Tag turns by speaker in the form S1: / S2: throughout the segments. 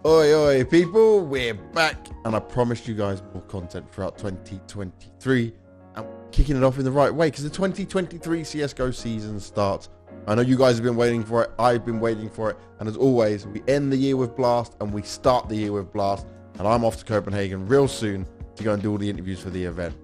S1: Oi, oi, people, we're back, and I promised you guys more content throughout 2023, and kicking it off in the right way, because the 2023 CSGO season starts. I know you guys have been waiting for it, I've been waiting for it, and as always, we end the year with Blast, and we start the year with Blast, and I'm off to Copenhagen real soon to go and do all the interviews for the event.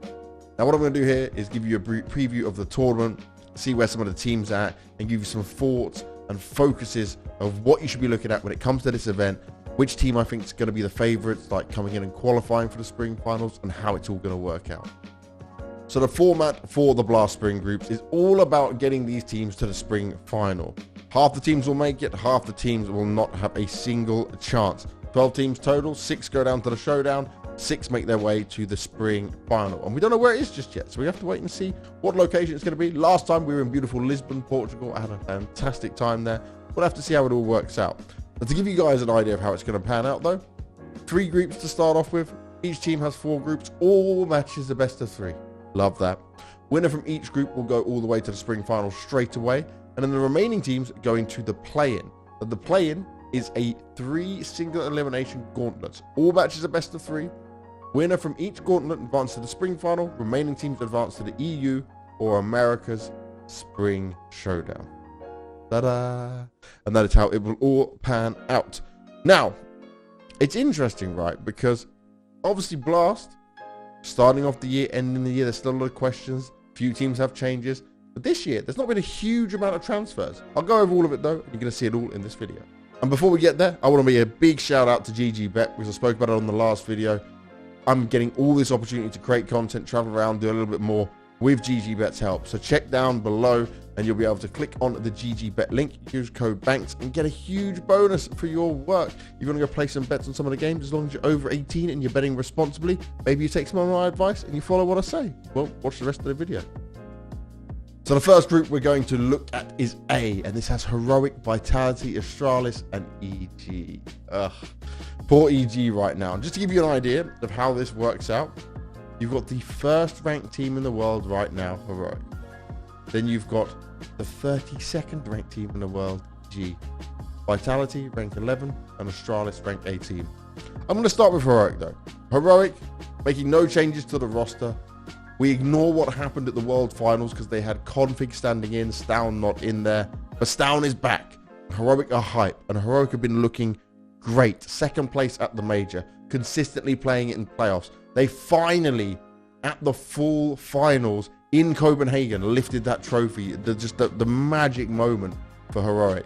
S1: Now, what I'm going to do here is give you a brief preview of the tournament, see where some of the teams are at, and give you some thoughts and focuses of what you should be looking at when it comes to this event, which team I think is going to be the favorites, like coming in and qualifying for the spring finals, and how it's all going to work out. So the format for the Blast Spring groups is all about getting these teams to the spring final. Half the teams will make it, half the teams will not have a single chance. 12 teams total, 6 go down to the showdown, 6 make their way to the spring final. And we don't know where it is just yet, so we have to wait and see what location it's going to be. Last time we were in beautiful Lisbon, Portugal. I had a fantastic time there. We'll have to see how it all works out. But to give you guys an idea of how it's going to pan out, though, 3 groups to start off with. Each team has 4 groups. All matches are best of 3. Love that. Winner from each group will go all the way to the spring final straight away. And then the remaining teams go into the play-in. But the play-in is a 3 single elimination gauntlet. All matches are best of 3. Winner from each gauntlet advances to the spring final. Remaining teams advance to the EU or America's spring showdown. Ta-da! And that is how it will all pan out. Now, it's interesting, right? Because obviously Blast, starting off the year, ending the year, there's still a lot of questions. Few teams have changes. But this year, there's not been a huge amount of transfers. I'll go over all of it, though, and you're going to see it all in this video. And before we get there, I want to make a big shout out to GGBet, because I spoke about it on the last video. I'm getting all this opportunity to create content, travel around, do a little bit more with GGBet's help. So check down below and you'll be able to click on the GGBet link, use code BANKS and get a huge bonus for your work. You want to go play some bets on some of the games, as long as you're over 18 and you're betting responsibly, maybe you take some of my advice and you follow what I say. Well, watch the rest of the video. So the first group we're going to look at is A, and this has Heroic, Vitality, Astralis, and EG. Poor EG right now. Just to give you an idea of how this works out, you've got the first ranked team in the world right now, Heroic. Then you've got the 32nd ranked team in the world, G. Vitality, ranked 11, and Astralis, ranked 18. I'm going to start with Heroic, though. Heroic, making no changes to the roster. We ignore what happened at the World Finals because they had Config standing in, Stown not in there. But Stown is back. Heroic are hype, and Heroic have been looking great. 2nd place at the major, consistently playing it in playoffs. They finally, at the full finals in Copenhagen, lifted that trophy. The magic moment for Heroic.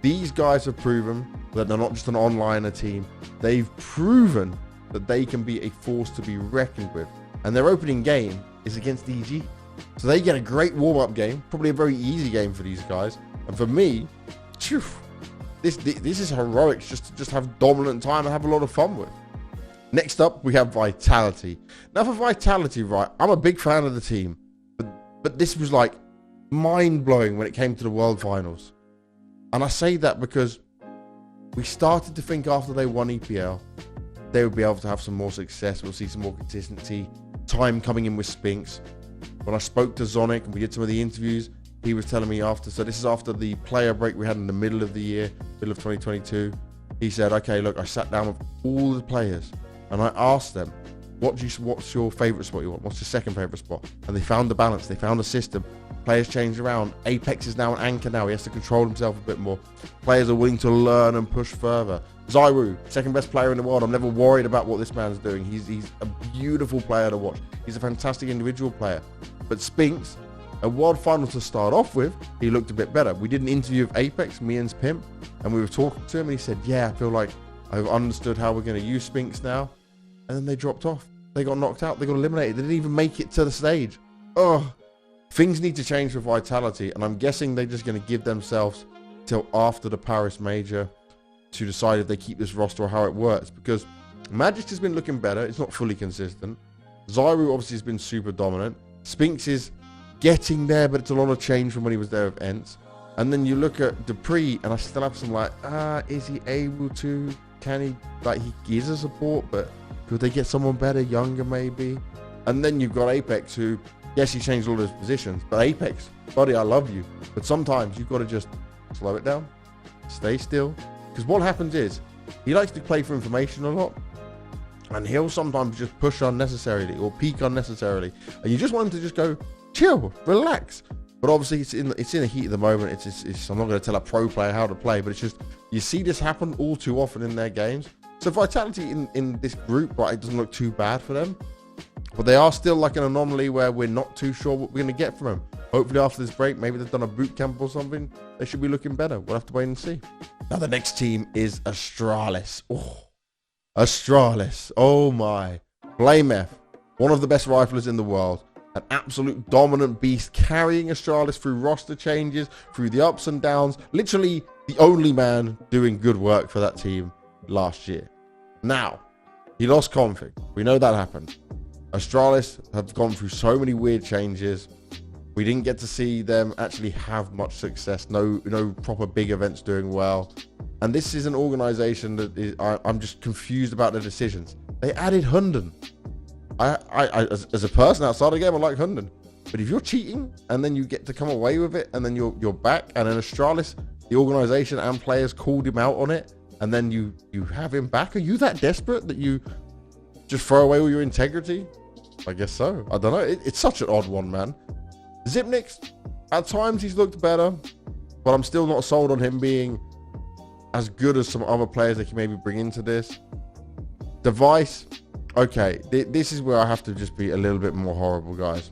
S1: These guys have proven that they're not just an onliner team. They've proven that they can be a force to be reckoned with. And their opening game is against EG. So they get a great warm-up game, probably a very easy game for these guys. And for me, phew, this is Heroics just have dominant time and have a lot of fun with. Next up, we have Vitality. Now for Vitality, right, I'm a big fan of the team. But this was like mind-blowing when it came to the World Finals. And I say that because we started to think after they won EPL, they would be able to have some more success. We'll see some more consistency. Time coming in with Spinks. When I spoke to Zonic and we did some of the interviews, he was telling me after, so this is after the player break we had in the middle of the year, middle of 2022. He said, okay, look, I sat down with all the players and I asked them, what's your favourite spot you want? What's your second favourite spot? And they found the balance. They found a system. Players changed around. Apex is now an anchor now. He has to control himself a bit more. Players are willing to learn and push further. Zyru, 2nd best player in the world. I'm never worried about what this man's doing. He's a beautiful player to watch. He's a fantastic individual player. But Spinks, a world final to start off with, he looked a bit better. We did an interview with Apex, me and Pimp, and we were talking to him and he said, yeah, I feel like I've understood how we're going to use Spinks now. And then they dropped off. They got knocked out. They got eliminated. They didn't even make it to the stage. Oh, things need to change for Vitality. And I'm guessing they're just going to give themselves till after the Paris Major to decide if they keep this roster or how it works. Because Magic has been looking better. It's not fully consistent. Zyru obviously has been super dominant. Spinks is getting there, but it's a lot of change from when he was there with Ents. And then you look at Dupree, and I still have some like, is he able to? Can he, like, he is a support, but could they get someone better, younger maybe? And then you've got Apex, who, yes, he changed all his positions, but Apex, buddy, I love you. But sometimes you've got to just slow it down, stay still. Because what happens is, he likes to play for information a lot. And he'll sometimes just push unnecessarily or peak unnecessarily. And you just want him to just go, chill, relax. But obviously it's in the heat of the moment. I'm not going to tell a pro player how to play, but it's just, you see this happen all too often in their games. So Vitality in this group, right, it doesn't look too bad for them. But they are still like an anomaly where we're not too sure what we're going to get from them. Hopefully after this break, maybe they've done a boot camp or something. They should be looking better. We'll have to wait and see. Now the next team is Astralis. Oh, Astralis. Oh my. Blamef, one of the best riflers in the world. An absolute dominant beast, carrying Astralis through roster changes, through the ups and downs. Literally the only man doing good work for that team last year. Now, he lost config. We know that happened. Astralis have gone through so many weird changes. We didn't get to see them actually have much success. No proper big events doing well. And this is an organization that is, I'm just confused about the decisions. They added Hunden. As a person outside the game, I like Hunden. But if you're cheating and then you get to come away with it and then you're back, and then Astralis, the organization and players called him out on it, and then you have him back, are you that desperate that you just throw away all your integrity? I guess so. I don't know. It's such an odd one, man. Zipnix, at times he's looked better, but I'm still not sold on him being as good as some other players they can maybe bring into this. Device, okay, this is where I have to just be a little bit more horrible, guys.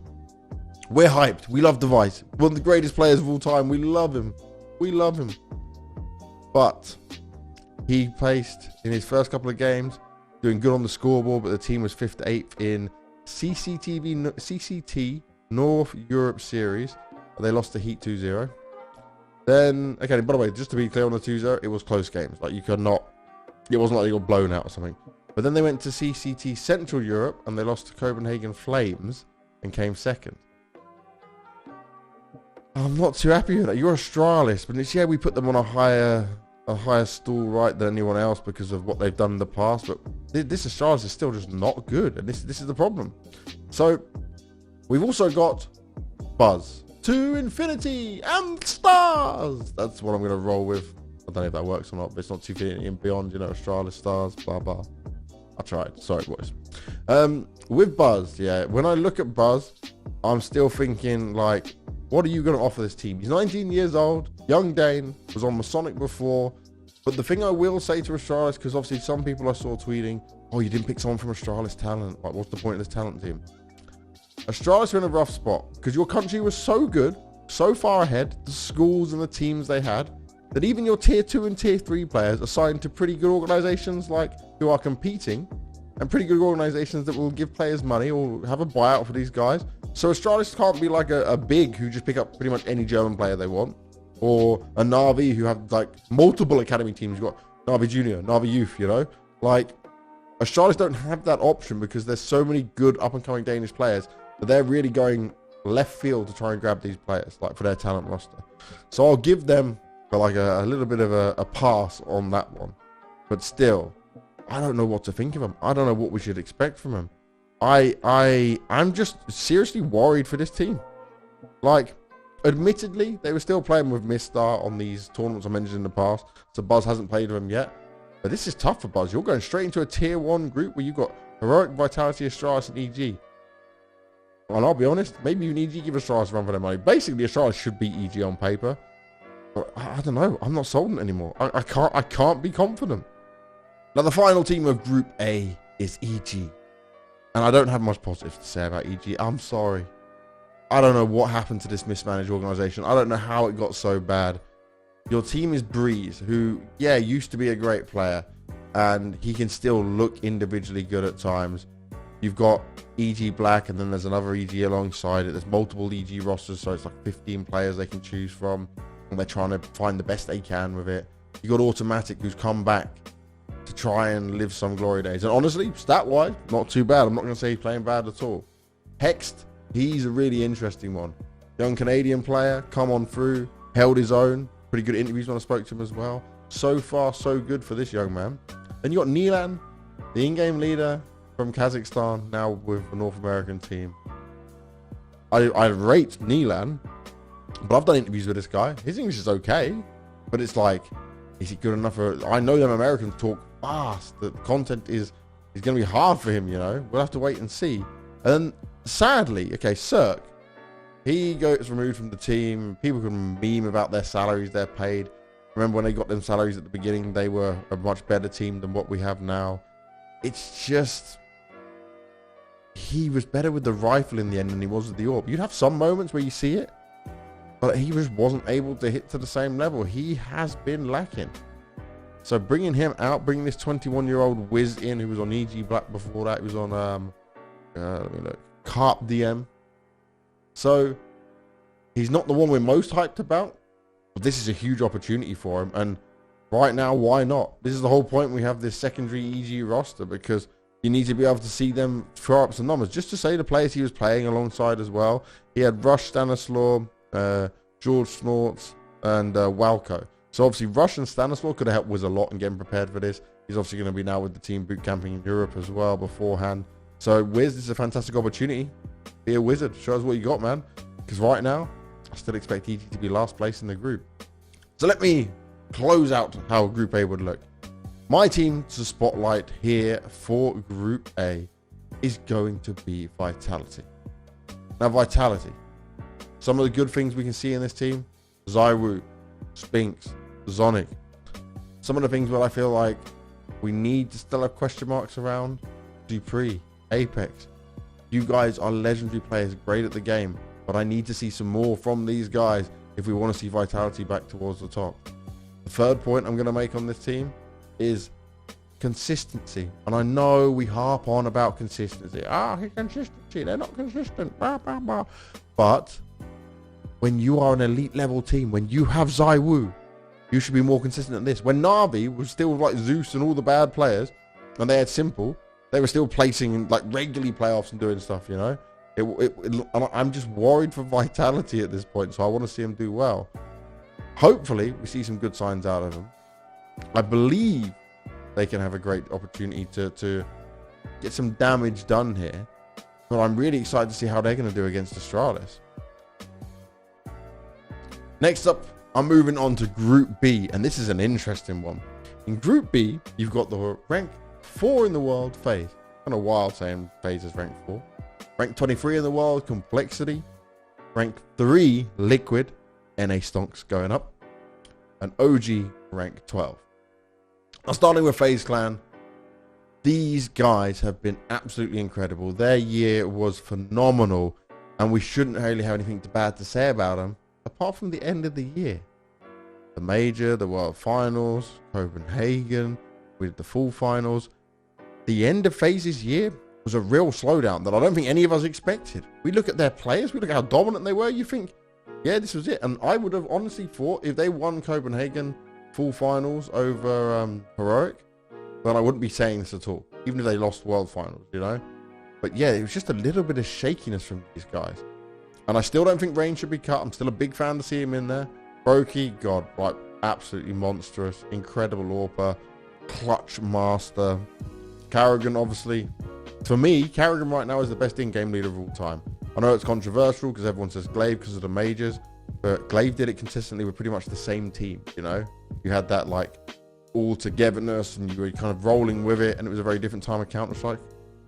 S1: We're hyped. We love Device. One of the greatest players of all time. We love him. We love him. But he placed in his first couple of games, doing good on the scoreboard, but the team was 5th to 8th in CCT North Europe Series. They lost to Heat 2-0. Then, okay, by the way, just to be clear on the 2-0, it was close games. Like, you could not, it wasn't like they got blown out or something. But then they went to CCT Central Europe and they lost to Copenhagen Flames and came 2nd. I'm not too happy with that. You're Astralis, but it's, yeah, we put them on a higher stool right than anyone else because of what they've done in the past. But this Astralis is still just not good, and this is the problem. So we've also got Buzz to infinity and stars. That's what I'm going to roll with. I don't know if that works or not, but it's not to infinity and beyond. You know, Astralis, stars, blah blah. I tried. Sorry, boys. With Buzz, yeah. When I look at Buzz, I'm still thinking like, what are you going to offer this team? He's 19 years old, young Dane, was on Masonic before. But the thing I will say to Astralis, because obviously some people I saw tweeting, oh, you didn't pick someone from Astralis talent. Like, what's the point of this talent team? Astralis are in a rough spot because your country was so good, so far ahead, the schools and the teams they had, that even your tier 2 and tier 3 players are signed to pretty good organizations like who are competing, and pretty good organizations that will give players money or have a buyout for these guys. So Astralis can't be like a big who just pick up pretty much any German player they want, or a Navi who have like multiple academy teams. You've got Navi Junior, Navi Youth, you know? Like, Astralis don't have that option because there's so many good up-and-coming Danish players that they're really going left field to try and grab these players, like for their talent roster. So I'll give them like a little bit of a pass on that one. But still, I don't know what to think of him. I don't know what we should expect from him. I'm just seriously worried for this team. Like, admittedly, they were still playing with Mistar on these tournaments I mentioned in the past, so Buzz hasn't played with them yet. But this is tough for Buzz. You're going straight into a tier 1 group where you've got Heroic, Vitality, Astralis, and EG. And I'll be honest, maybe you need to give Astralis a run for their money. Basically, Astralis should beat EG on paper. But I don't know. I'm not sold on it anymore. I can't be confident. Now, the final team of Group A is EG. And I don't have much positive to say about EG. I'm sorry. I don't know what happened to this mismanaged organization. I don't know how it got so bad. Your team is Breeze, who, yeah, used to be a great player. And he can still look individually good at times. You've got EG Black, and then there's another EG alongside it. There's multiple EG rosters, so it's like 15 players they can choose from. And they're trying to find the best they can with it. You got Automatic, who's come back to try and live some glory days. And honestly, stat-wise, not too bad. I'm not going to say he's playing bad at all. Hext, he's a really interesting one. Young Canadian player, come on through, held his own. Pretty good interviews when I spoke to him as well. So far, so good for this young man. Then you got Nilan, the in-game leader from Kazakhstan, now with the North American team. I rate Nilan, but I've done interviews with this guy. His English is okay, but it's like, Is he good enough for... I know them Americans talk fast. The content is going to be hard for him, you know. We'll have to wait and see. And then, sadly, okay, Cirque, he gets removed from the team. People can meme about their salaries they're paid. Remember when they got them salaries at the beginning, they were a much better team than what we have now. It's just... he was better with the rifle in the end than he was with the AWP. You'd have some moments where you see it, but he just wasn't able to hit to the same level. He has been lacking. So bringing him out, bringing this 21-year-old whiz in, who was on EG Black before that, he was on let me look, Carp DM. So he's not the one we're most hyped about, but this is a huge opportunity for him. And right now, why not? This is the whole point. We have this secondary EG roster, because you need to be able to see them throw up some numbers. Just to say the players he was playing alongside as well. He had Rush, Stanislaw, George Snorts, and Walco. So obviously Rush and Stanislaw could have helped Wiz a lot in getting prepared for this. He's obviously going to be now with the team boot camping in Europe as well beforehand. So Wiz, this is a fantastic opportunity. Be a wizard. Show us what you got, man. Because right now, I still expect EG to be last place in the group. So let me close out how Group A would look. My team to spotlight here for Group A is going to be Vitality. Now, Vitality. Some of the good things we can see in this team. ZywOo, Spinks, Zonic. Some of the things where I feel like we need to still have question marks around. Dupree, Apex. You guys are legendary players, great at the game. But I need to see some more from these guys if we want to see Vitality back towards the top. The third point I'm going to make on this team is consistency. And I know we harp on about consistency. Consistency. They're not consistent. Blah, blah, blah. But when you are an elite level team, when you have ZywOo, you should be more consistent than this. When Na'Vi was still like Zeus and all the bad players, and they had Simple, they were still placing like regularly playoffs and doing stuff, you know. I'm just worried for Vitality at this point, so I want to see them do well. Hopefully, we see some good signs out of them. I believe they can have a great opportunity to get some damage done here. But I'm really excited to see how they're going to do against Astralis. Next up, I'm moving on to Group B, and this is an interesting one. In Group B, you've got the rank 4 in the world, Faze. Kind of wild saying Faze is rank 4. Rank 23 in the world, Complexity. Rank 3, Liquid. NA Stonks going up. And OG, rank 12. Now, starting with FaZe Clan, these guys have been absolutely incredible. Their year was phenomenal, and we shouldn't really have anything bad to say about them, apart from the end of the year. The Major, the World Finals, Copenhagen, we did the full finals. The end of FaZe's year was a real slowdown that I don't think any of us expected. We look at their players, we look at how dominant they were, you think, yeah, this was it. And I would have honestly thought if they won Copenhagen full finals over Heroic, then I wouldn't be saying this at all, even if they lost World Finals, you know. But yeah, it was just a little bit of shakiness from these guys. And I still don't think Rain should be cut. I'm still a big fan to see him in there. Brokey, God, like absolutely monstrous, incredible AWPer, clutch master. Karrigan, obviously. For me, Karrigan right now is the best in-game leader of all time. I know it's controversial because everyone says Glaive because of the majors, but Glaive did it consistently with pretty much the same team, you know? You had that, like, all-togetherness, and you were kind of rolling with it, and it was a very different time of Counter-Strike.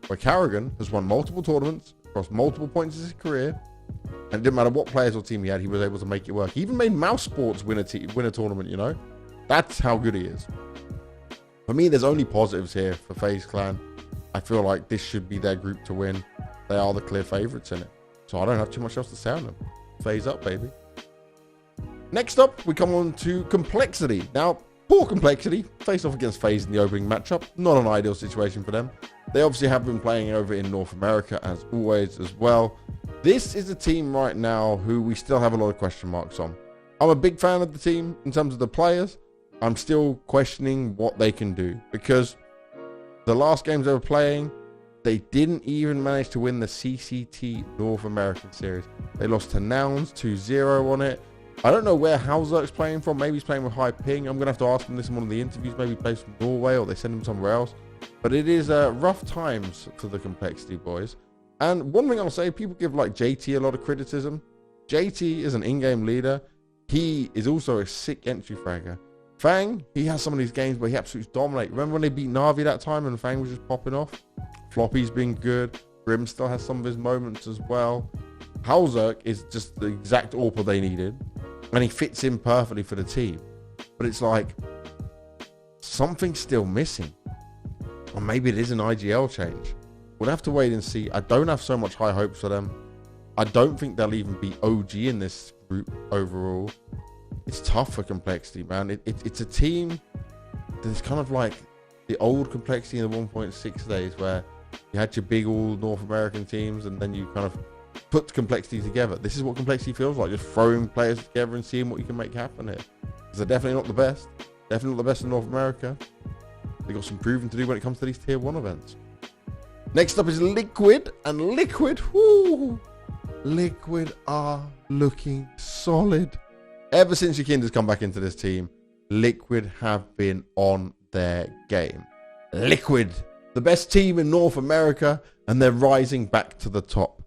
S1: Where Karrigan has won multiple tournaments across multiple points of his career, and it didn't matter what players or team he had, he was able to make it work. He even made Mouse Sports win a tournament, you know? That's how good he is. For me, there's only positives here for FaZe Clan. I feel like this should be their group to win. They are the clear favourites in it. So I don't have too much else to say on them. FaZe up, baby. Next up, we come on to Complexity. Now, poor Complexity faced off against FaZe in the opening matchup. Not an ideal situation for them. They obviously have been playing over in North America as always as well. This is a team right now who we still have a lot of question marks on. I'm a big fan of the team in terms of the players. I'm still questioning what they can do because the last games they were playing, they didn't even manage to win the CCT North American Series. They lost to Nouns 2-0 on it. I don't know where Halzerk's playing from. Maybe he's playing with high ping. I'm going to have to ask him this in one of the interviews. Maybe he plays from Norway or they send him somewhere else. But it is rough times for the Complexity boys. And one thing I'll say, people give like JT a lot of criticism. JT is an in-game leader. He is also a sick entry fragger. Fang, he has some of these games where he absolutely dominates. Remember when they beat Na'Vi that time and Fang was just popping off? Floppy's been good. Grim still has some of his moments as well. Halzerk is just the exact AWPer they needed, and he fits in perfectly for the team. But it's like, something's still missing. Or maybe it is an IGL change. We'll have to wait and see. I don't have so much high hopes for them. I don't think they'll even be OG in this group overall. It's tough for Complexity, man. It's a team that's kind of like the old Complexity in the 1.6 days, where you had your big all North American teams and then you kind of put Complexity together. This is what Complexity feels like, just throwing players together and seeing what you can make happen here. Because they're definitely not the best. Definitely not the best in North America. They've got some proving to do when it comes to these tier 1 events. Next up is Liquid, and Liquid, whoo, Liquid are looking solid. Ever since Yakinda's come back into this team, Liquid have been on their game. Liquid, the best team in North America, and they're rising back to the top.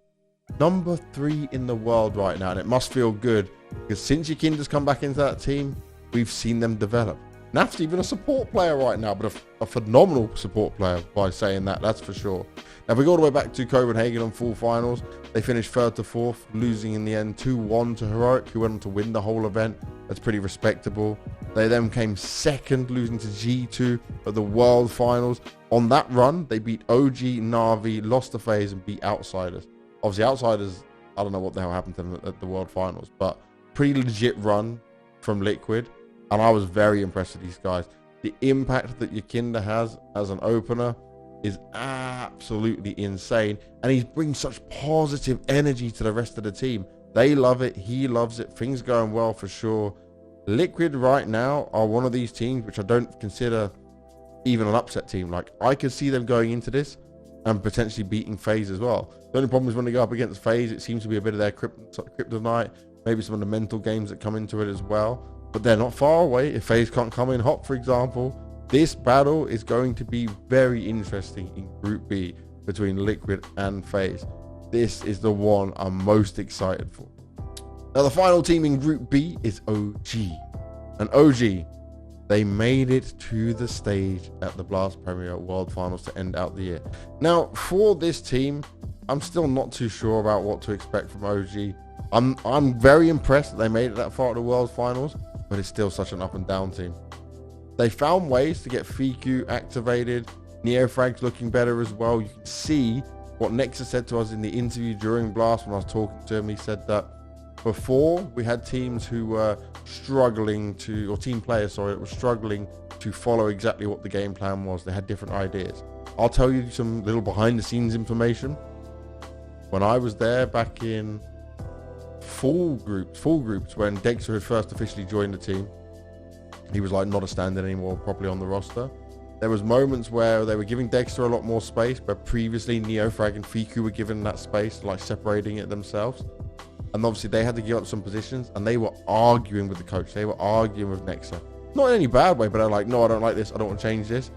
S1: Number 3 in the world right now, and it must feel good, because since Yakinda's come back into that team, we've seen them develop. Naf's even a support player right now, but a phenomenal support player by saying that, that's for sure. Now, if we go all the way back to Copenhagen on full finals, they finished 3rd to 4th, losing in the end 2-1 to Heroic, who went on to win the whole event. That's pretty respectable. They then came 2nd, losing to G2 at the World Finals. On that run, they beat OG, Na'Vi, lost to Faze, and beat Outsiders. Obviously, Outsiders, I don't know what the hell happened to them at the World Finals, but pretty legit run from Liquid. And I was very impressed with these guys. The impact that Yakinda has as an opener is absolutely insane. And he brings such positive energy to the rest of the team. They love it. He loves it. Things going well for sure. Liquid right now are one of these teams which I don't consider even an upset team. Like, I could see them going into this and potentially beating FaZe as well. The only problem is when they go up against FaZe, it seems to be a bit of their kryptonite. Maybe some of the mental games that come into it as well. But they're not far away. If FaZe can't come in hot, for example, this battle is going to be very interesting in Group B between Liquid and FaZe. This is the one I'm most excited for. Now, the final team in Group B is OG. And OG, they made it to the stage at the Blast Premier World Finals to end out the year. Now, for this team, I'm still not too sure about what to expect from OG. I'm very impressed that they made it that far at the World Finals, but it's still such an up and down team. They found ways to get Fiku activated. Neofrag's looking better as well. You can see what Nexus said to us in the interview during Blast when I was talking to him. He said that before we had teams who were struggling to, or team players, sorry, that were struggling to follow exactly what the game plan was. They had different ideas. I'll tell you some little behind the scenes information. When I was there back in full groups when Dexter had first officially joined the team, he was like not a stand-in anymore properly on the roster. There was moments where they were giving Dexter a lot more space, but previously Neofrag and Fiku were given that space, like separating it themselves. And obviously they had to give up some positions, and they were arguing with the coach. They were arguing with Nexa. Not in any bad way, but they're like, no, I don't like this. I don't want to change this.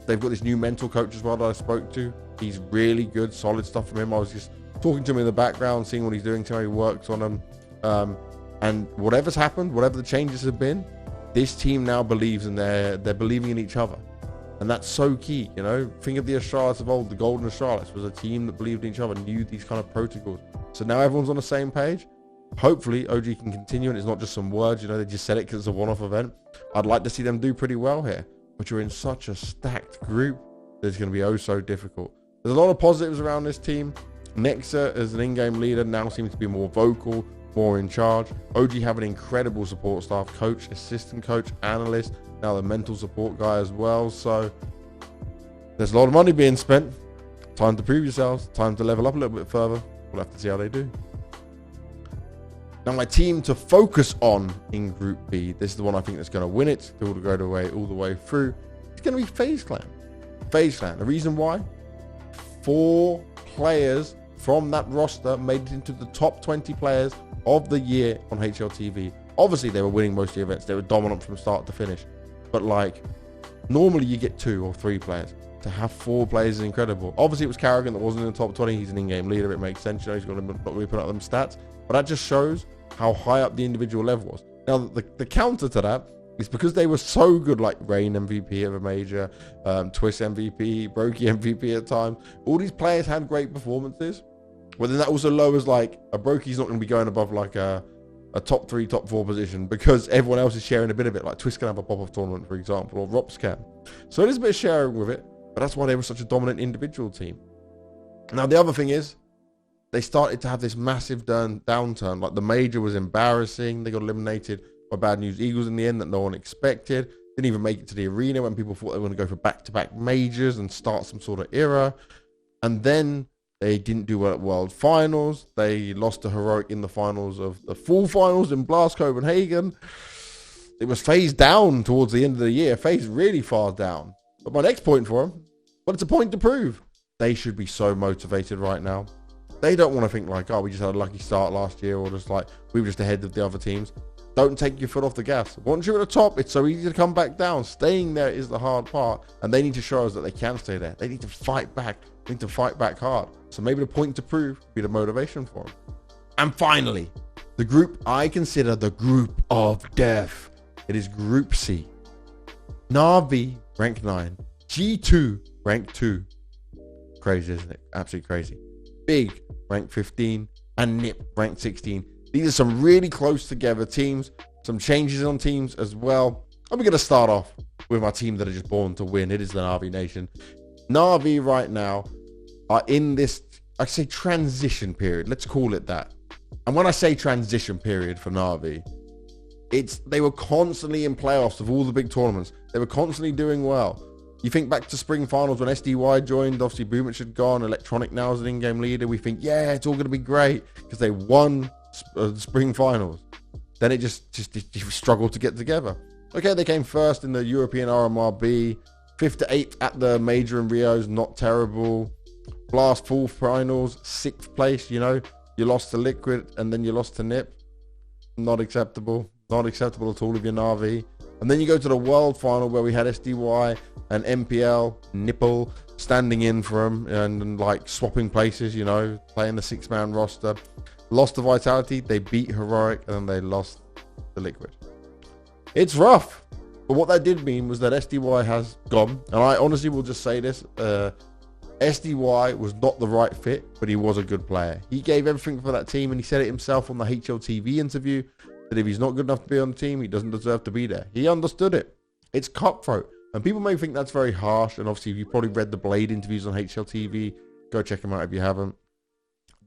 S1: They've got this new mental coach as well that I spoke to. He's really good, solid stuff from him. I was just talking to him in the background, seeing what he's doing, seeing how he works on them. And whatever's happened, whatever the changes have been, this team now believes in they're believing in each other. And that's so key, you know. Think of the Astralis of old. The Golden Astralis was a team that believed in each other, knew these kind of protocols. So now everyone's on the same page. Hopefully OG can continue, and it's not just some words, you know, they just said it because it's a one-off event. I'd like to see them do pretty well here. But you're in such a stacked group that it's going to be oh so difficult. There's a lot of positives around this team. Nexa as an in-game leader now seems to be more vocal, more in charge. OG have an incredible support staff, coach, assistant coach, analyst, now the mental support guy as well. So there's a lot of money being spent. Time to prove yourselves, time to level up a little bit further. We'll have to see how they do. Now, my team to focus on in Group B, this is the one I think that's going to win it, all the way through. It's going to be FaZe Clan. FaZe Clan. The reason why? 4 players from that roster made it into the top 20 players of the year on HLTV. Obviously, they were winning most of the events. They were dominant from start to finish. But like, normally you get 2 or 3 players. To have 4 players is incredible. Obviously, it was Carrigan that wasn't in the top 20. He's an in-game leader. It makes sense. You know, he's got to not really put out them stats. But that just shows how high up the individual level was. Now, the counter to that It's because they were so good, like Rain MVP of a major, Twist MVP, Brokey MVP at times. All these players had great performances. But then that also lowers, like, a Brokey's not going to be going above, like, a top 3, top 4 position because everyone else is sharing a bit of it. Like Twist can have a pop-off tournament, for example, or Rops can. So it is a bit of sharing with it, but that's why they were such a dominant individual team. Now, the other thing is, they started to have this massive downturn. Like, the major was embarrassing. They got eliminated by Bad News Eagles in the end that no one expected. Didn't even make it to the arena when people thought they were going to go for back-to-back majors and start some sort of era. And then they didn't do well at World Finals. They lost to Heroic in the finals of the full finals in Blast Copenhagen. It was Faze down towards the end of the year. Faze really far down. But my next point for them, but it's a point to prove. They should be so motivated right now. They don't want to think like, oh, we just had a lucky start last year, or just like, we were just ahead of the other teams. Don't take your foot off the gas. Once you're at the top, it's so easy to come back down. Staying there is the hard part. And they need to show us that they can stay there. They need to fight back. They need to fight back hard. So maybe the point to prove would be the motivation for them. And finally, the group I consider the group of death. It is Group C. Na'Vi, rank 9. G2, rank 2. Crazy, isn't it? Absolutely crazy. Big, rank 15. And Nip, rank 16. These are some really close together teams. Some changes on teams as well. I'm going to start off with my team that are just born to win. It is the Na'Vi Nation. Na'Vi right now are in this, I say, transition period. Let's call it that. And when I say transition period for Na'Vi, they were constantly in playoffs of all the big tournaments. They were constantly doing well. You think back to spring finals when SDY joined, obviously Boomich had gone, Electronic now is an in-game leader. We think, yeah, it's all going to be great because they won the spring finals. Then it just struggled to get together. Okay, they came first in the European RMRB, 5th to 8th at the major in Rio's, not terrible. Blast full finals, 6th place, you know. You lost to Liquid and then you lost to Nip. Not acceptable. Not acceptable at all if you're Na'Vi. And then you go to the world final where we had SDY and MPL, Nipple, standing in for them and like swapping places, you know, playing the 6-man roster. Lost to Vitality, they beat Heroic, and then they lost to Liquid. It's rough. But what that did mean was that SDY has gone. And I honestly will just say this. SDY was not the right fit, but he was a good player. He gave everything for that team, and he said it himself on the HLTV interview, that if he's not good enough to be on the team, he doesn't deserve to be there. He understood it. It's cutthroat. And people may think that's very harsh. And obviously, if you probably read the Blade interviews on HLTV, go check them out if you haven't.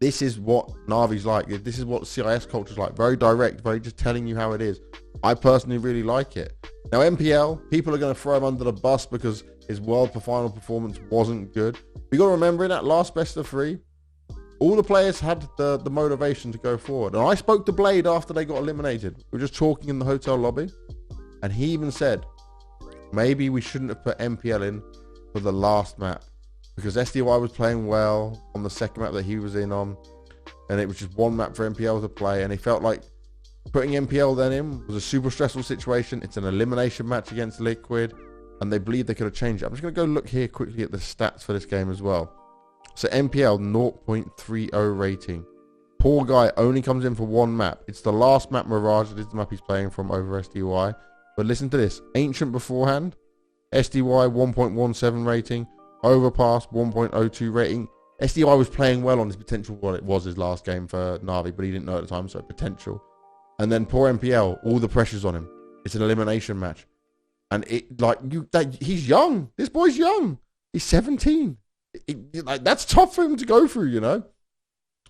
S1: This is what Na'Vi's like. This is what CIS culture's like. Very direct, very just telling you how it is. I personally really like it. Now, MPL, people are going to throw him under the bus because his world final performance wasn't good. We got to remember in that last best of 3, all the players had the motivation to go forward. And I spoke to Blade after they got eliminated. We were just talking in the hotel lobby. And he even said, maybe we shouldn't have put MPL in for the last map. Because SDY was playing well on the second map that he was in on. And it was just one map for MPL to play. And he felt like putting MPL then in was a super stressful situation. It's an elimination match against Liquid. And they believe they could have changed it. I'm just going to go look here quickly at the stats for this game as well. So MPL 0.30 rating. Poor guy only comes in for one map. It's the last map, Mirage. It is the map he's playing from over SDY. But listen to this. Ancient beforehand. SDY 1.17 rating. Overpass 1.02 rating. SDY was playing well on his potential. Well, it was his last game for Na'Vi, but he didn't know at the time, so potential. And then poor MPL, all the pressure's on him. It's an elimination match. And he's young. This boy's young. He's 17. That's tough for him to go through, you know.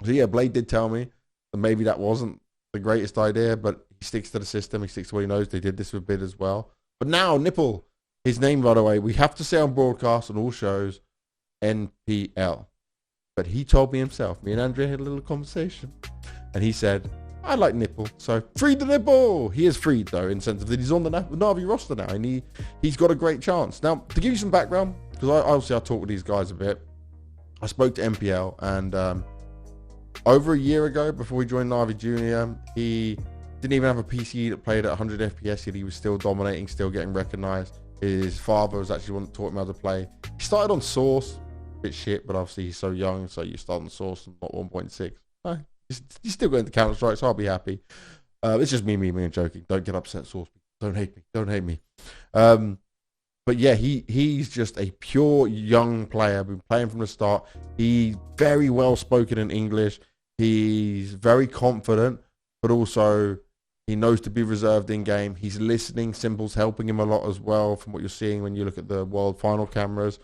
S1: So yeah, Blade did tell me that maybe that wasn't the greatest idea, but he sticks to the system. He sticks to what he knows. They did this with Bid as well. But now, Nipple, his name, by the way, we have to say on broadcast on all shows, NPL. But he told me himself. Me and Andrea had a little conversation. And he said, I like Nipple, so free the Nipple. He is freed, though, in the sense that he's on the Na'Vi roster now, and he's got a great chance. Now, to give you some background, because I talked with these guys a bit, I spoke to MPL, and over a year ago, before he joined Na'Vi Junior, he didn't even have a PC that played at 100 FPS, yet he was still dominating, still getting recognized. His father was actually one that taught him how to play. He started on Source, a bit shit, but obviously he's so young, so you start on Source and not 1.6. He's still going to Counter-Strike, so I'll be happy. It's just me joking. Don't get upset, Source. Don't hate me. Don't hate me. But yeah, he's just a pure young player. Been playing from the start. He's very well spoken in English. He's very confident, but also he knows to be reserved in game. He's listening. Simple's helping him a lot as well from what you're seeing when you look at the World Final cameras.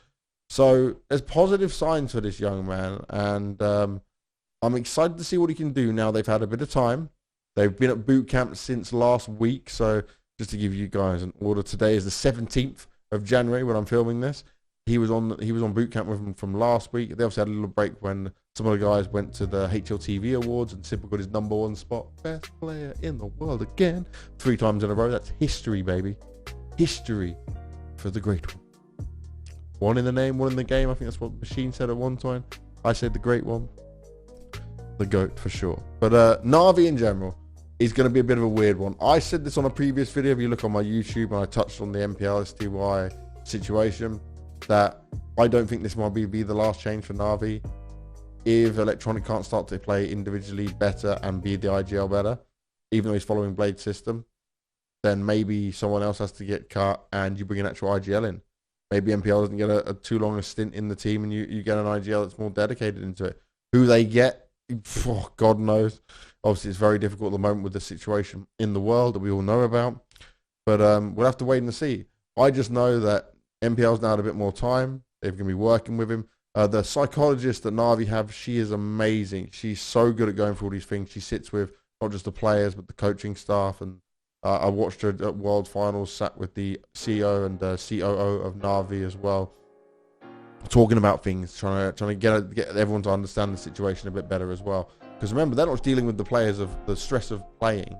S1: So there's positive signs for this young man, and I'm excited to see what he can do now. They've had a bit of time. They've been at boot camp since last week. So just to give you guys an order, today is the 17th of January when I'm filming this. He was on boot camp with him from last week. They obviously had a little break when some of the guys went to the HLTV Awards and Simple got his #1 spot. Best player in the world again. 3 times in a row. That's history, baby. History for the great one. One in the name, one in the game. I think that's what Machine said at one time. I said the great one. The GOAT for sure. But Na'Vi in general is going to be a bit of a weird one. I said this on a previous video. If you look on my YouTube, and I touched on the MPL STY situation, that I don't think this might be the last change for Na'Vi. If Electronic can't start to play individually better and be the IGL better, even though he's following Blade's system, then maybe someone else has to get cut and you bring an actual IGL in. Maybe MPL doesn't get a too long a stint in the team and you get an IGL that's more dedicated into it. Who they get, God knows. Obviously, it's very difficult at the moment with the situation in the world that we all know about. But we'll have to wait and see. I just know that MPL's now had a bit more time. They're going to be working with him. The psychologist that Na'Vi have, she is amazing. She's so good at going through all these things. She sits with not just the players, but the coaching staff. And I watched her at World Finals, sat with the CEO and COO of Na'Vi as well, talking about things, trying to get everyone to understand the situation a bit better as well. Because remember, they're not dealing with the players of the stress of playing.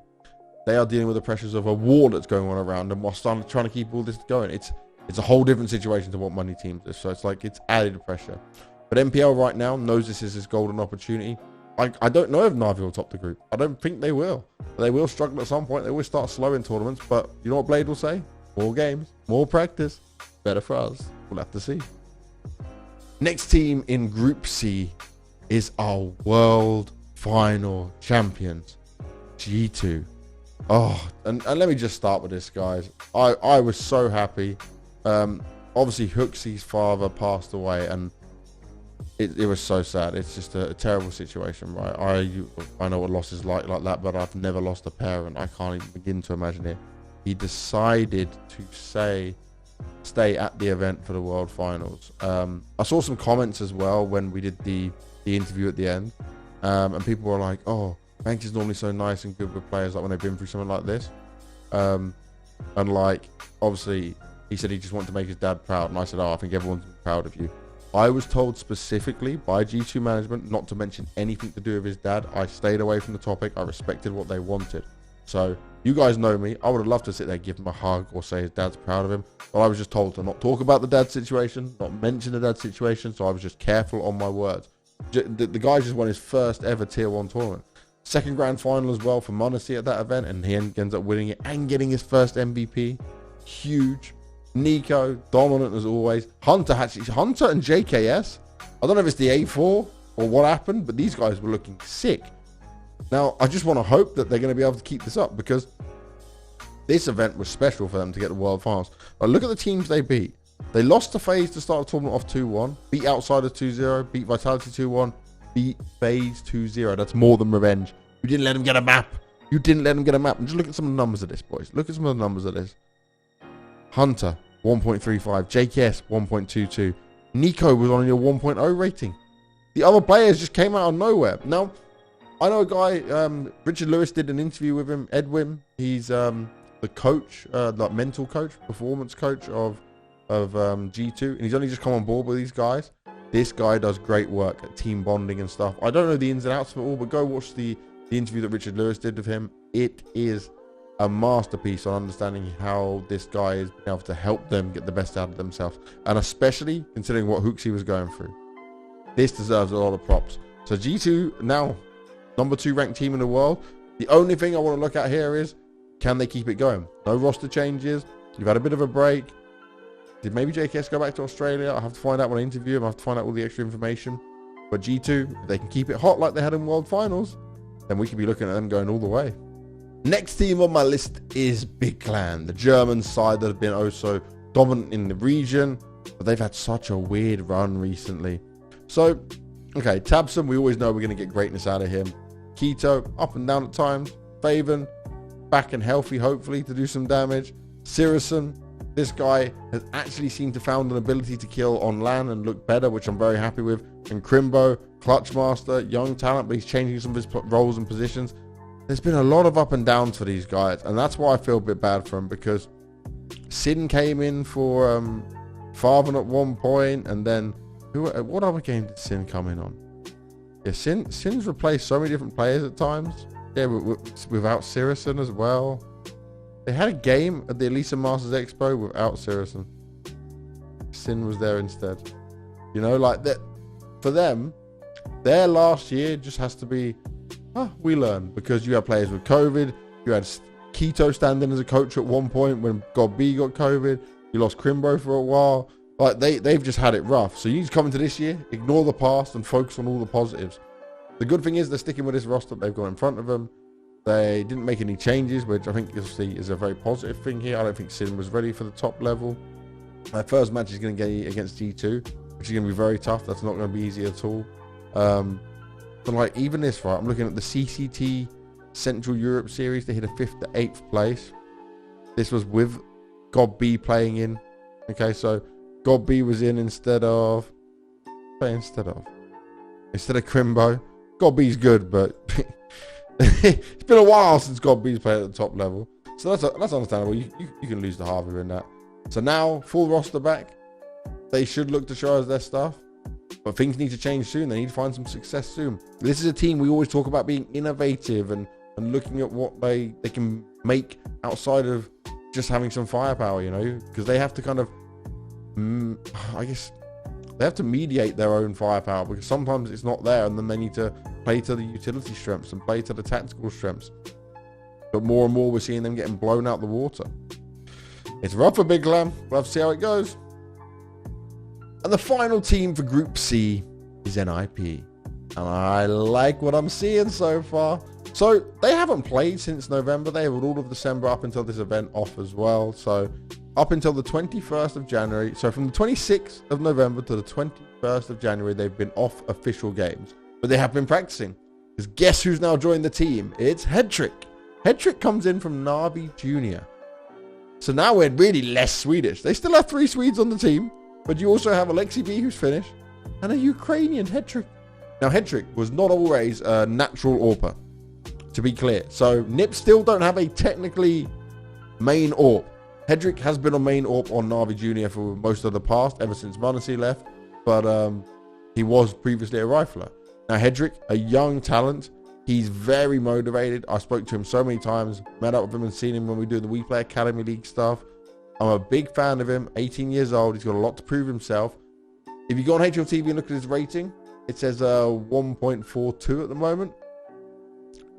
S1: They are dealing with the pressures of a war that's going on around them while trying to keep all this going. It's a whole different situation to what money teams is. So it's like it's added pressure. But MPL right now knows this is his golden opportunity. I don't know if Na'Vi will top the group. I don't think they will. They will struggle at some point. They will start slow in tournaments. But you know what Blade will say? More games, more practice. Better for us. We'll have to see. Next team in Group C is our World Final champions, G2. Oh, and let me just start with this, guys. I was so happy. Obviously, Hooksy's father passed away, and it was so sad. It's just a terrible situation, right? I know what loss is like that, but I've never lost a parent. I can't even begin to imagine it. He decided to stay at the event for the World Finals. I saw some comments as well when we did the interview at the end, and people were like, "Oh, Banks is normally so nice and good with players like when they've been through something like this." And like, obviously, he said he just wanted to make his dad proud, and I said, "Oh, I think everyone's proud of you." I was told specifically by G2 management not to mention anything to do with his dad. I stayed away from the topic. I respected what they wanted. So you guys know me. I would have loved to sit there, give him a hug, or say his dad's proud of him. But I was just told to not talk about the dad situation, not mention the dad situation. So I was just careful on my words. The guy just won his first ever Tier 1 tournament. Second grand final as well for Monacy at that event, and he ends up winning it and getting his first MVP. Huge. Nico, dominant as always. Hunter and JKS. I don't know if it's the A4 or what happened, but these guys were looking sick. Now, I just want to hope that they're going to be able to keep this up, because this event was special for them to get the World Finals. But look at the teams they beat. They lost to Faze to start the tournament off 2-1, beat Outsiders 2-0, beat Vitality 2-1, beat Faze 2-0. That's more than revenge. You didn't let them get a map. You didn't let them get a map. And just look at some of the numbers of this, boys. Look at some of the numbers of this. Hunter, 1.35. JKS, 1.22. Nico was on your 1.0 rating. The other players just came out of nowhere. Now, I know a guy, Richard Lewis did an interview with him, Edwin. He's the coach, like mental coach, performance coach of G2. And he's only just come on board with these guys. This guy does great work at team bonding and stuff. I don't know the ins and outs of it all, but go watch the interview that Richard Lewis did with him. It is a masterpiece on understanding how this guy is able to help them get the best out of themselves, and especially considering what Hooksy was going through. This deserves a lot of props. So G2 now number 2 ranked team in the world. The only thing I want to look at here is, can they keep it going? No roster changes. You've had a bit of a break. Did maybe JKS go back to Australia? I have to find out when I interview him. I have to find out all the extra information. But G2, if they can keep it hot like they had in World Finals, then we could be looking at them going all the way. Next team on my list is Big Clan, the German side that have been oh so dominant in the region, but they've had such a weird run recently. So, okay, Tabson, we always know we're going to get greatness out of him. Keto, up and down at times. Faven, back and healthy, hopefully, to do some damage. Sirison, this guy has actually seemed to found an ability to kill on land and look better, which I'm very happy with. And Crimbo, Clutchmaster, young talent, but he's changing some of his roles and positions. There's been a lot of up and downs for these guys, and that's why I feel a bit bad for him, because Sin came in for Farven at one point, and then what other game did Sin come in on? Yeah, Sin's replaced so many different players at times. Yeah, without Sirison as well. They had a game at the Elisa Masters Expo without Sirison. Sin was there instead. You know, like that for them, their last year just has to be, we learn, because you have players with COVID. You had Keto standing as a coach at one point when God B got COVID. You lost Crimbo for a while. Like they've just had it rough. So you need to come into this year, ignore the past, and focus on all the positives. The good thing is they're sticking with this roster they've got in front of them. They didn't make any changes, which I think you'll see is a very positive thing here. I don't think Sin was ready for the top level. Their first match is going to get against G2, which is going to be very tough. That's not going to be easy at all. But like even this, right? I'm looking at the CCT Central Europe Series. They hit a 5th to 8th place. This was with God B playing in. Okay, so God B was in instead of Crimbo. God B's good, but it's been a while since God B's played at the top level. So that's understandable. You can lose the Harvey in that. So now, full roster back. They should look to show us their stuff. But things need to change soon. They need to find some success soon. This is a team we always talk about being innovative and looking at what they can make outside of just having some firepower, you know, because they have to kind of, I guess, they have to mediate their own firepower, because sometimes it's not there, and then they need to play to the utility strengths and play to the tactical strengths. But more and more we're seeing them getting blown out the water. It's rough for Big Lamb. We'll have to see how it goes. And the final team for Group C is NIP. And I like what I'm seeing so far. So they haven't played since November. They have all of December up until this event off as well. So up until the 21st of January. So from the 26th of November to the 21st of January, they've been off official games. But they have been practicing. Because guess who's now joined the team? It's Hedrick. Hedrick comes in from Navi Junior. So now we're really less Swedish. They still have 3 Swedes on the team. But you also have Alexi B, who's Finnish, and a Ukrainian, Hedrick. Now, Hedrick was not always a natural AWPer, to be clear. So, NIP still don't have a technically main AWP. Hedrick has been on main AWP on Navi Junior for most of the past, ever since Manasi left. But he was previously a rifler. Now, Hedrick, a young talent. He's very motivated. I spoke to him so many times, met up with him and seen him when we do the We Play Academy League stuff. I'm a big fan of him. 18 years old. He's got a lot to prove himself. If you go on HLTV and look at his rating, it says 1.42 at the moment.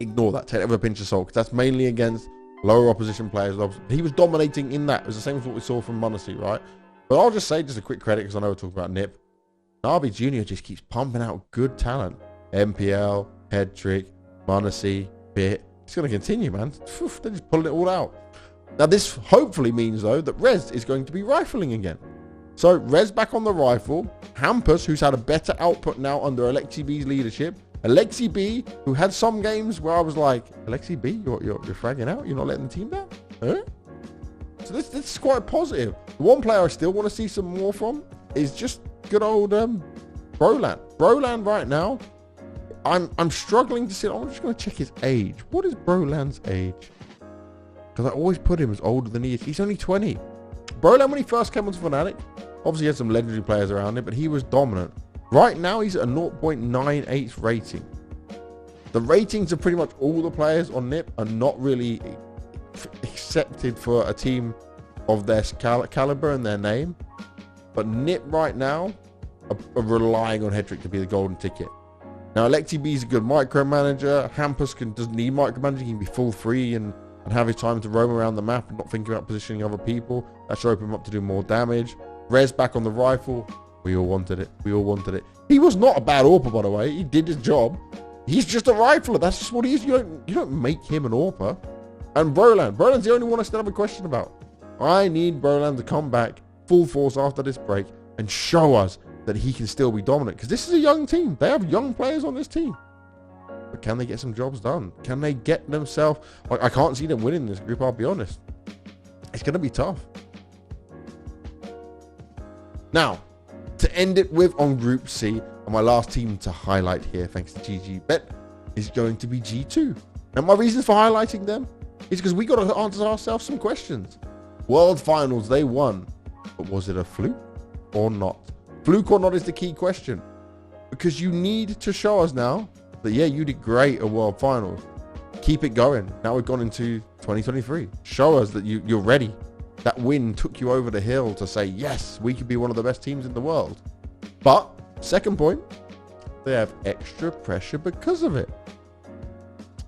S1: Ignore that. Take it with a pinch of salt, because that's mainly against lower opposition players. He was dominating in that. It was the same as what we saw from Muncie, right? But I'll just say, just a quick credit, because I know we're talking about NIP. Navi Junior just keeps pumping out good talent. MPL, Hedrick, Muncie, Bit. It's going to continue, man. They're just pulling it all out. Now, this hopefully means, though, that Rez is going to be rifling again. So, Rez back on the rifle. Hampus, who's had a better output now under Alexi B's leadership. Alexi B, who had some games where I was like, Alexi B, you're fragging out? You're not letting the team down? Huh? So, this is quite positive. The one player I still want to see some more from is just good old Broland. Broland right now, I'm struggling to see. I'm just going to check his age. What is Broland's age? Because I always put him as older than he is. He's only 20. Broland, when he first came onto Fnatic, obviously he had some legendary players around him, but he was dominant. Right now, he's at a 0.98 rating. The ratings of pretty much all the players on NIP are not really accepted for a team of their caliber and their name. But NIP right now are relying on Hedrick to be the golden ticket. Now, Alexi B is a good micromanager. Hampus doesn't need micromanaging. He can be full free and have his time to roam around the map and not thinking about positioning other people. That should open him up to do more damage. Rez back on the rifle. We all wanted it. We all wanted it. He was not a bad AWPer, by the way. He did his job. He's just a rifler. That's just what he is. You don't make him an AWPer. And Broland's the only one I still have a question about. I need Broland to come back full force after this break and show us that he can still be dominant. Because this is a young team. They have young players on this team. But can they get some jobs done? Can they get themselves... Like, I can't see them winning this group, I'll be honest. It's going to be tough. Now, to end it with on Group C, and my last team to highlight here, thanks to GG Bet, is going to be G2. Now, my reasons for highlighting them is because we got to answer ourselves some questions. World Finals, they won. But was it a fluke or not? Fluke or not is the key question. Because you need to show us now that, yeah, you did great at World Finals. Keep it going. Now we've gone into 2023. Show us that you're ready. That win took you over the hill to say, yes, we could be one of the best teams in the world. But, second point, they have extra pressure because of it.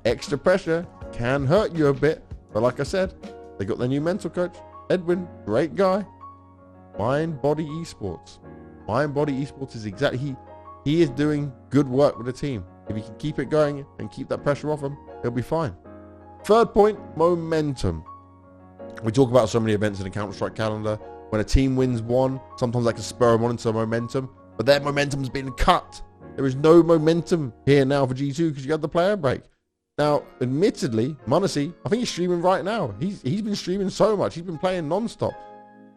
S1: Extra pressure can hurt you a bit. But like I said, they got their new mental coach, Edwin, great guy. Mind Body Esports. Mind Body Esports is exactly... He is doing good work with the team. If he can keep it going and keep that pressure off him, he'll be fine. Third point, momentum. We talk about so many events in the Counter-Strike calendar. When a team wins one, sometimes that can spur them on into momentum. But their momentum's been cut. There is no momentum here now for G2 because you had the player break. Now, admittedly, m0NESY, I think he's streaming right now. He's been streaming so much. He's been playing non-stop.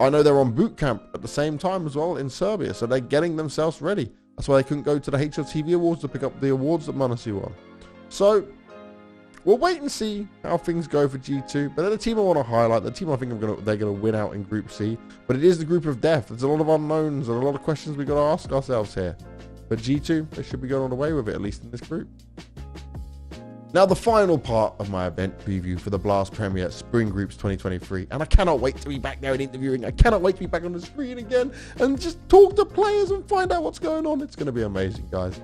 S1: I know they're on boot camp at the same time as well in Serbia, so they're getting themselves ready. That's why they couldn't go to the HLTV Awards to pick up the awards that m0NESY won. So, we'll wait and see how things go for G2. But they're the team I want to highlight. The team I think they're going to win out in Group C. But it is the group of death. There's a lot of unknowns and a lot of questions we've got to ask ourselves here. But G2, they should be going all the way with it, at least in this group. Now, the final part of my event preview for the Blast Premier Spring Groups 2023. And I cannot wait to be back there and interviewing. I cannot wait to be back on the screen again and just talk to players and find out what's going on. It's going to be amazing, guys.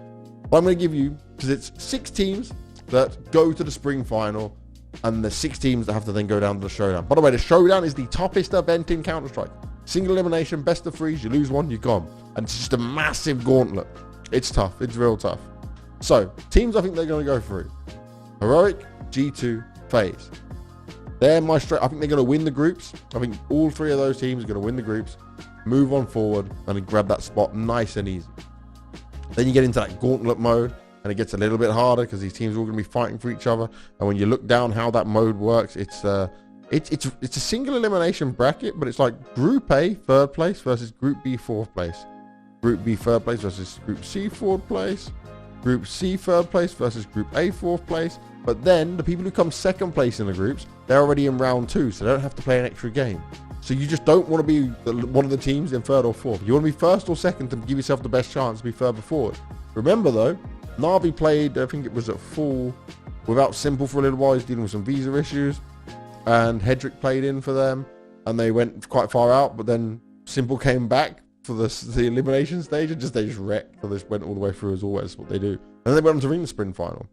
S1: But I'm going to give you, because it's 6 teams that go to the spring final, and the 6 teams that have to then go down to the showdown. By the way, the showdown is the toughest event in Counter-Strike. Single elimination, best of 3s, you lose one, you're gone. And it's just a massive gauntlet. It's tough. It's real tough. So, teams I think they're going to go through. Heroic, G2, Faze. They're my straight. I think they're going to win the groups. I think all 3 of those teams are going to win the groups, move on forward, and grab that spot nice and easy. Then you get into that gauntlet mode, and it gets a little bit harder because these teams are all going to be fighting for each other. And when you look down how that mode works, it's a single elimination bracket, but it's like Group A 3rd place versus Group B 4th place, Group B 3rd place versus Group C 4th place, Group C 3rd place versus Group A 4th place. But then the people who come 2nd place in the groups, they're already in round 2, so they don't have to play an extra game. So you just don't want to be one of the teams in 3rd or 4th. You want to be 1st or 2nd to give yourself the best chance to be further forward. Remember though, Na'Vi played, I think it was at full without Simple for a little while. He's dealing with some visa issues, and Hedrick played in for them, and they went quite far out. But then Simple came back for the elimination stage, and they just wrecked. So they just went all the way through as always, what they do. And then they went on to win the spring final.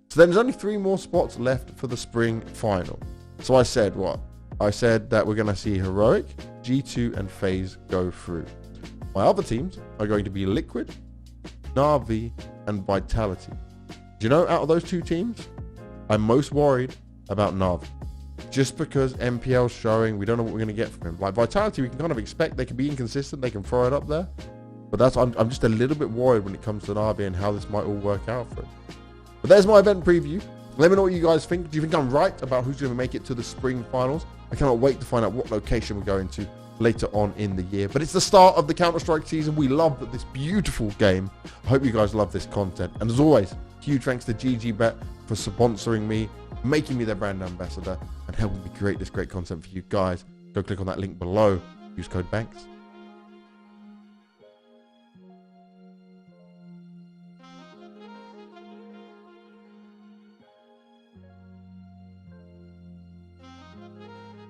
S1: So then there's only 3 more spots left for the spring final. So I said what? I said that we're going to see Heroic, G2, and Faze go through. My other teams are going to be Liquid, Na'Vi, and Vitality. Do you know, out of those 2 teams, I'm most worried about Na'Vi. Just because MPL's showing, we don't know what we're going to get from him. Like Vitality, we can kind of expect they can be inconsistent, they can throw it up there. But I'm just a little bit worried when it comes to Na'Vi and how this might all work out for him. But there's my event preview. Let me know what you guys think. Do you think I'm right about who's going to make it to the spring finals? I cannot wait to find out what location we're going to later on in the year. But it's the start of the Counter-Strike season. We love this beautiful game. I hope you guys love this content. And as always, huge thanks to GG Bet for sponsoring me, making me their brand ambassador, and helping me create this great content for you guys. Go click on that link below. Use code BANKS